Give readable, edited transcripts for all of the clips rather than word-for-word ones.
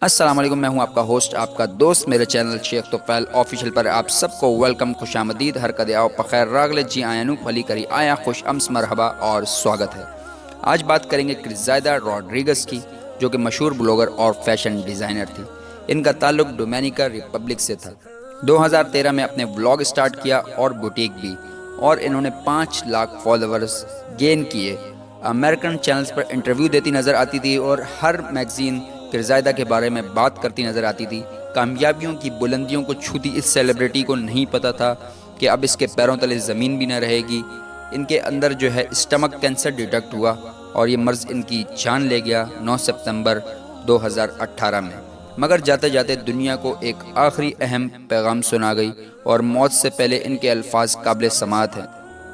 السلام علیکم، میں ہوں آپ کا ہوسٹ، آپ کا دوست، میرے چینل شیخ توفیل آفیشیل پر آپ سب کو ویلکم، خوش آمدید، ہر کدے آؤ پخیر راگلے جی آیا نو پھلی کری آیا خوش امس مرحبا اور سواگت ہے۔ آج بات کریں گے کرزائیدا روڈریگز کی، جو کہ مشہور بلاگر اور فیشن ڈیزائنر تھی۔ ان کا تعلق ڈومینیکا ریپبلک سے تھا۔ 2013 میں اپنے ولاگ سٹارٹ کیا اور بوٹیک بھی، اور انہوں نے 5 لاکھ فالوورز گین کیے۔ امریکن چینلز پر انٹرویو دیتی نظر آتی تھی اور ہر میگزین کرزائیدا کے بارے میں بات کرتی نظر آتی تھی۔ کامیابیوں کی بلندیوں کو چھوتی اس سیلیبریٹی کو نہیں پتا تھا کہ اب اس کے پیروں تلے زمین بھی نہ رہے گی۔ ان کے اندر جو ہے اسٹمک کینسر ڈیٹیکٹ ہوا اور یہ مرض ان کی جان لے گیا 9 ستمبر 2018 میں۔ مگر جاتے جاتے دنیا کو ایک آخری اہم پیغام سنا گئی، اور موت سے پہلے ان کے الفاظ قابل سماعت ہیں۔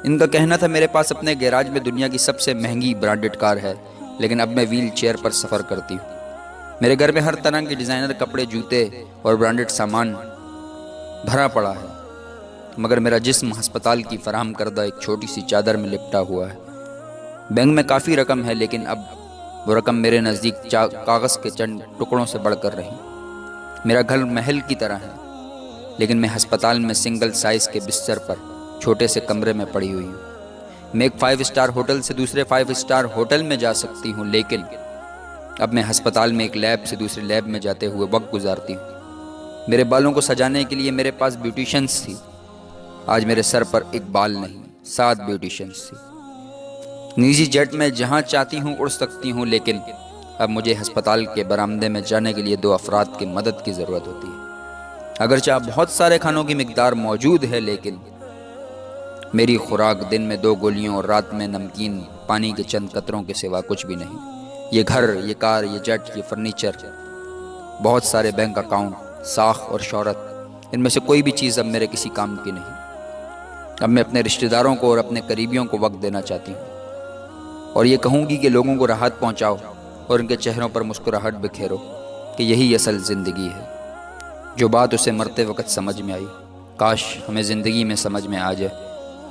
ان کا کہنا تھا، میرے پاس اپنے گیراج میں دنیا کی سب سے مہنگی برانڈڈ کار ہے، لیکن اب میں ویل چیئر پر سفر کرتی ہوں۔ میرے گھر میں ہر طرح کے ڈیزائنر کپڑے، جوتے اور برانڈڈ سامان بھرا پڑا ہے، مگر میرا جسم ہسپتال کی فراہم کردہ ایک چھوٹی سی چادر میں لپٹا ہوا ہے۔ بینک میں کافی رقم ہے، لیکن اب وہ رقم میرے نزدیک کاغذ کے چند ٹکڑوں سے بڑھ کر رہی۔ میرا گھر محل کی طرح ہے، لیکن میں ہسپتال میں سنگل سائز کے بستر پر چھوٹے سے کمرے میں پڑی ہوئی ہوں۔ میں ایک 5 اسٹار ہوٹل سے دوسرے 5 اسٹار ہوٹل میں جا سکتی ہوں، لیکن اب میں ہسپتال میں ایک لیب سے دوسرے لیب میں جاتے ہوئے وقت گزارتی ہوں۔ میرے بالوں کو سجانے کے لیے میرے پاس بیوٹیشنز تھی، آج میرے سر پر ایک بال نہیں، 7 بیوٹیشنز تھی۔ نجی جیٹ میں جہاں چاہتی ہوں اڑ سکتی ہوں، لیکن اب مجھے ہسپتال کے برآمدے میں جانے کے لیے 2 افراد کی مدد کی ضرورت ہوتی ہے۔ اگرچہ بہت سارے کھانوں کی مقدار موجود ہے، لیکن میری خوراک دن میں 2 گولیوں اور رات میں نمکین پانی کے چند قطروں کے سوا کچھ بھی نہیں۔ یہ گھر، یہ کار، یہ جیٹ، یہ فرنیچر، بہت سارے بینک اکاؤنٹ، ساکھ اور شہرت، ان میں سے کوئی بھی چیز اب میرے کسی کام کی نہیں۔ اب میں اپنے رشتہ داروں کو اور اپنے قریبیوں کو وقت دینا چاہتی ہوں، اور یہ کہوں گی کہ لوگوں کو راحت پہنچاؤ اور ان کے چہروں پر مسکراہٹ بکھیرو کہ یہی اصل زندگی ہے۔ جو بات اسے مرتے وقت سمجھ میں آئی، کاش ہمیں زندگی میں سمجھ میں آ جائے،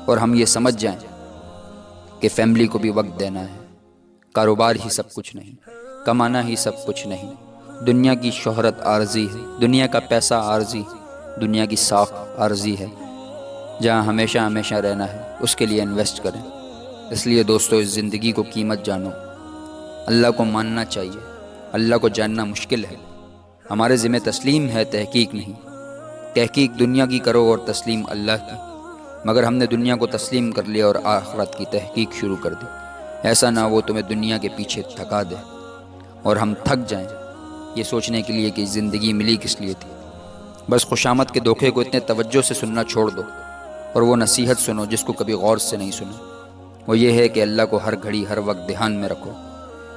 اور ہم یہ سمجھ جائیں کہ فیملی کو بھی وقت دینا ہے۔ کاروبار ہی سب کچھ نہیں، کمانا ہی سب کچھ نہیں۔ دنیا کی شہرت عارضی ہے، دنیا کا پیسہ عارضی، دنیا کی ساکھ عارضی ہے۔ جہاں ہمیشہ ہمیشہ رہنا ہے، اس کے لیے انویسٹ کریں۔ اس لیے دوستو، اس زندگی کو قیمت جانو۔ اللہ کو ماننا چاہیے، اللہ کو جاننا مشکل ہے۔ ہمارے ذمہ تسلیم ہے، تحقیق نہیں۔ تحقیق دنیا کی کرو اور تسلیم اللہ کی، مگر ہم نے دنیا کو تسلیم کر لیا اور آخرت کی تحقیق شروع کر دی۔ ایسا نہ وہ تمہیں دنیا کے پیچھے تھکا دے اور ہم تھک جائیں یہ سوچنے کے لیے کہ زندگی ملی کس لیے تھی۔ بس خوشامد کے دھوکے کو اتنے توجہ سے سننا چھوڑ دو، اور وہ نصیحت سنو جس کو کبھی غور سے نہیں سنا۔ وہ یہ ہے کہ اللہ کو ہر گھڑی ہر وقت دھیان میں رکھو۔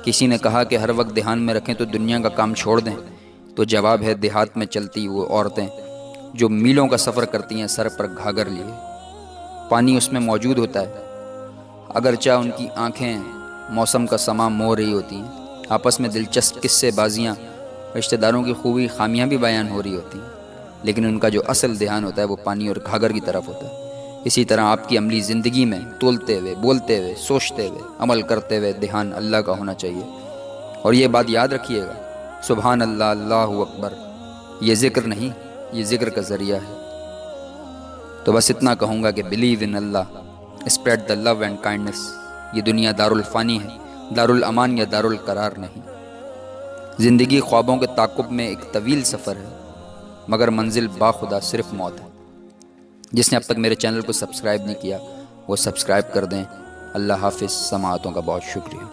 کسی نے کہا کہ ہر وقت دھیان میں رکھیں تو دنیا کا کام چھوڑ دیں، تو جواب ہے دیہات میں چلتی وہ عورتیں جو میلوں کا سفر کرتی ہیں سر پر گھاگھر لیے۔ پانی اس میں موجود ہوتا ہے، اگرچہ ان کی آنکھیں موسم کا سما مو رہی ہوتی ہیں۔ آپس میں دلچسپ قصے بازیاں، رشتہ داروں کی خوبی خامیاں بھی بیان ہو رہی ہوتی ہیں، لیکن ان کا جو اصل دھیان ہوتا ہے وہ پانی اور گھاگھر کی طرف ہوتا ہے۔ اسی طرح آپ کی عملی زندگی میں تولتے ہوئے، بولتے ہوئے، سوچتے ہوئے، عمل کرتے ہوئے دھیان اللہ کا ہونا چاہیے۔ اور یہ بات یاد رکھیے گا، سبحان اللہ، اللہ اکبر، یہ ذکر نہیں، یہ ذکر کا ذریعہ ہے۔ تو بس اتنا کہوں گا کہ believe in Allah, spread the love and kindness. یہ دنیا دارالفانی ہے، دارالامان یا دارالقرار نہیں۔ زندگی خوابوں کے تعاقب میں ایک طویل سفر ہے، مگر منزل باخدا صرف موت ہے۔ جس نے اب تک میرے چینل کو سبسکرائب نہیں کیا وہ سبسکرائب کر دیں۔ اللہ حافظ، سماعتوں کا بہت شکریہ۔